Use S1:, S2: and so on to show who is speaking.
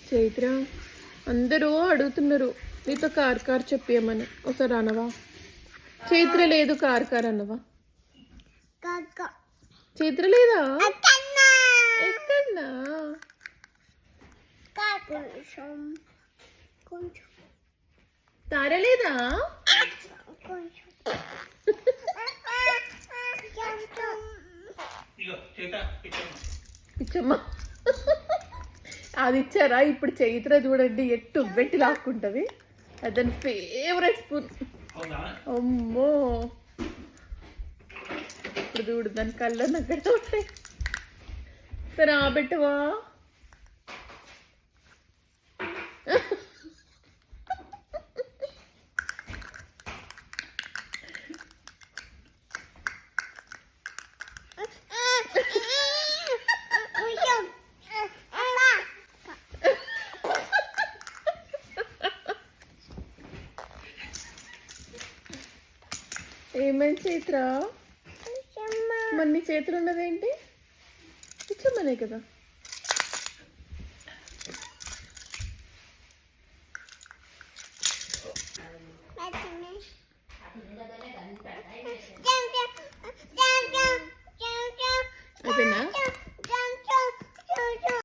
S1: చైత్ర అందరూ అడుగుతున్నారు నీతో కార్ చెప్పేయమని. ఒకసారి అనవా? చైత్ర లేదు కార్ అన్నవా? చైత్ర లేదా? ఎక్కడన్నా తార లేదా? పిచ్చమ్మ అది ఇచ్చారా? ఇప్పుడు చైత్ర చూడండి ఎట్టు వెట్టి లాక్కుంటది. అదని ఫేవరెట్ స్పూన్. అమ్మో ఇప్పుడు చూడు దాని కళ్ళ నగ్గర ఉంటాయి. సరే ఆబెట్టవా? ఏమైంది చైత్ర? మరి నీ చేతులు ఉన్నదేంటి? పిచ్చమ్మనే కదా.